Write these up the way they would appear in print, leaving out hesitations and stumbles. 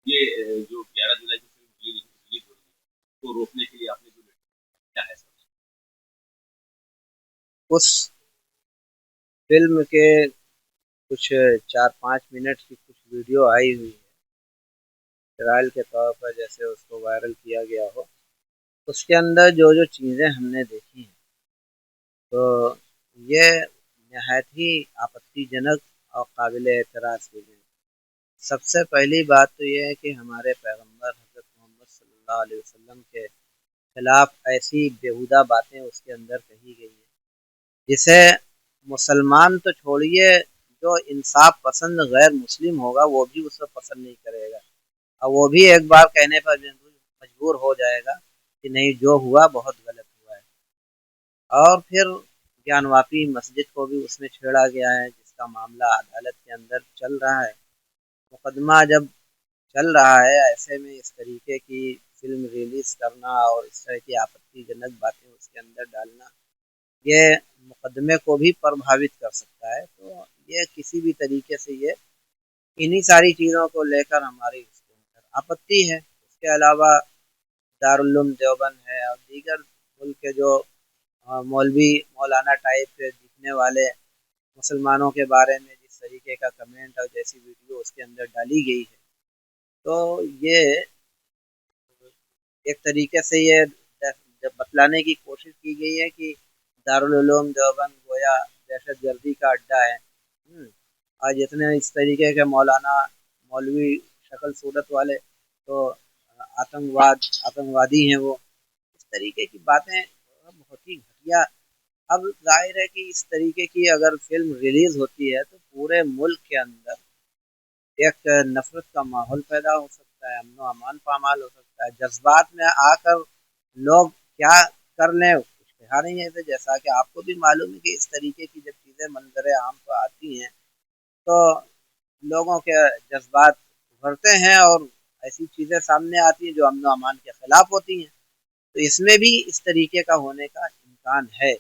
یہ جو 11 جولائی کی فلم ریلیز ہو رہی ہے کو روکنے کے لیے آپ نے جو کیا ہے سر؟ اس فلم کے کچھ 4-5 منٹ کی کچھ ویڈیو آئی ہوئی ہے ٹرائل کے طور پر، جیسے اس کو وائرل کیا گیا ہو. اس کے اندر جو جو چیزیں ہم نے دیکھی ہیں تو یہ نہایت ہی آپتی جنک اور قابل اعتراض چیزیں ہیں. سب سے پہلی بات تو یہ ہے کہ ہمارے پیغمبر حضرت محمد صلی اللہ علیہ وسلم کے خلاف ایسی بیہودہ باتیں اس کے اندر کہی گئی ہیں جسے مسلمان تو چھوڑیے، جو انصاف پسند غیر مسلم ہوگا وہ بھی اسے پسند نہیں کرے گا، اور وہ بھی ایک بار کہنے پر مجبور ہو جائے گا کہ نہیں، جو ہوا بہت غلط ہوا ہے. اور پھر گیان واپی مسجد کو بھی اس میں چھیڑا گیا ہے، جس کا معاملہ عدالت کے اندر چل رہا ہے. مقدمہ جب چل رہا ہے، ایسے میں اس طریقے کی فلم ریلیز کرنا اور اس طرح کی آپتی جنک باتیں اس کے اندر ڈالنا، یہ مقدمے کو بھی پربھاوت کر سکتا ہے. تو یہ کسی بھی طریقے سے یہ انہی ساری چیزوں کو لے کر ہماری اس کے اندر آپتی ہے. اس کے علاوہ دارالعلوم دیوبند ہے اور دیگر ملک کے جو مولوی مولانا ٹائپ کے دکھنے والے مسلمانوں کے بارے میں جس طریقے کا کمنٹ اور جیسی ویڈیو اس کے اندر ڈالی گئی ہے، تو یہ ایک طریقے سے یہ جب بتلانے کی کوشش کی گئی ہے کہ دارالعلوم دیوبند گویا دہشت گردی کا اڈا ہے. اور جتنے اس طریقے کے مولانا مولوی شکل صورت والے تو آتنکوادی ہیں. وہ اس طریقے کی باتیں بہت ہی گھٹیا. اب ظاہر ہے کہ اس طریقے کی اگر فلم ریلیز ہوتی ہے تو پورے ملک کے اندر ایک نفرت کا ماحول پیدا ہو سکتا ہے، امن و امان پامال ہو سکتا ہے. جذبات میں آ کر لوگ کیا کر لیں کچھ کہا نہیں ہے. جیسا کہ آپ کو بھی معلوم ہے کہ اس طریقے کی جب چیزیں منظر عام پر آتی ہیں تو لوگوں کے جذبات ابھرتے ہیں اور ایسی چیزیں سامنے آتی ہیں جو امن و امان کے خلاف ہوتی ہیں. تو اس میں بھی اس طریقے کا ہونے کا امکان ہے.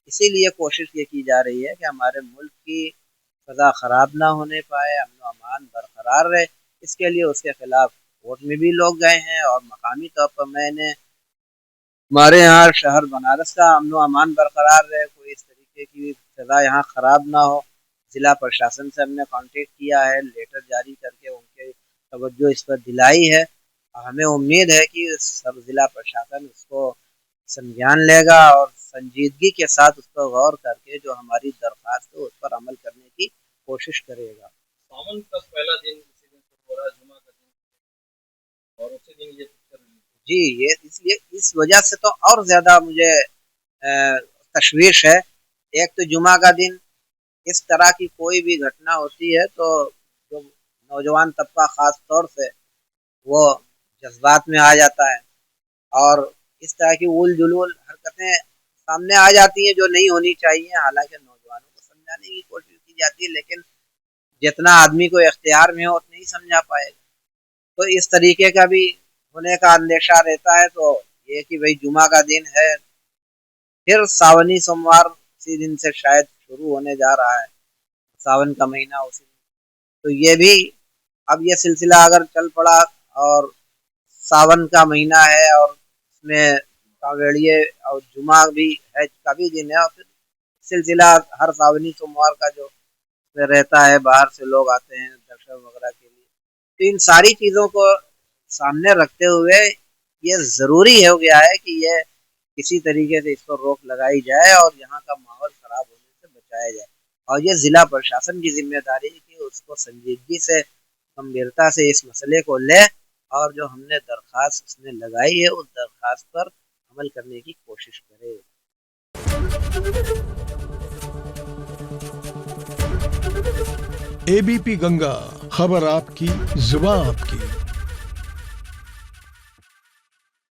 اسی لیے کوشش یہ کی جا رہی ہے کہ ہمارے ملک کی فضا خراب نہ ہونے پائے، امن و امان برقرار رہے. اس کے لیے اس کے خلاف کورٹ میں بھی لوگ گئے ہیں، اور مقامی طور پر میں نے ہمارے یہاں شہر بنارس کا امن و امان برقرار رہے، کوئی اس طریقے کی فضا یہاں خراب نہ ہو. ضلع پرشاسن سے ہم نے کانٹیکٹ کیا ہے، لیٹر جاری کر کے ان کے توجہ اس پر دلائی ہے، اور ہمیں امید ہے کہ سب ضلع پرشاسن اس کو سنجھان لے گا اور سنجیدگی کے ساتھ اس پر غور کر کے جو ہماری درخواست ہے اس پر عمل کرنے کی کوشش کرے گا. ساون کا پہلا دن اسی دن سے ہو رہا ہے، جمعہ کا دن، اور اسی دن یہ پکچر ریلیز جی، یہ اس وجہ سے تو اور زیادہ مجھے تشویش ہے. ایک تو جمعہ کا دن، اس طرح کی کوئی بھی گھٹنا ہوتی ہے تو جو نوجوان طبقہ خاص طور سے وہ جذبات میں آ جاتا ہے، اور اس طرح کی اول جلول حرکتیں سامنے آ جاتی ہیں جو نہیں ہونی چاہیے. حالانکہ نوجوانوں کو سمجھانے کی کوشش کی جاتی ہے، لیکن جتنا آدمی کو اختیار میں ہو اتنا ہی سمجھا پائے گا. تو اس طریقے کا بھی ہونے کا اندیشہ رہتا ہے. تو یہ کہ بھئی جمعہ کا دن ہے، پھر ساونی سوموار اسی دن سے شاید شروع ہونے جا رہا ہے، ساون کا مہینہ اسی دن. تو یہ بھی اب یہ سلسلہ اگر چل پڑا، اور ساون کا مہینہ ہے اور اس میں کاویڑیے اور جمعہ بھی ہے کا بھی دن ہے، اور پھر سلسلہ ہر ساونی سوموار کا جو رہتا ہے، باہر سے لوگ آتے ہیں درشن وغیرہ کے لیے. تو ان ساری چیزوں کو سامنے رکھتے ہوئے یہ ضروری ہو گیا ہے کہ یہ کسی طریقے سے اس پر روک لگائی جائے اور یہاں کا ماحول خراب ہونے سے بچایا جائے. اور یہ ضلع پرشاسن کی ذمہ داری ہے کہ اس کو سنجیدگی سے، گمبھیرتا سے اس مسئلے کو لے، اور جو ہم نے درخواست اس میں لگائی ہے اس درخواست پر عمل کرنے کی کوشش کرے. ABP گنگا، خبر آپ کی، زبان آپ کی.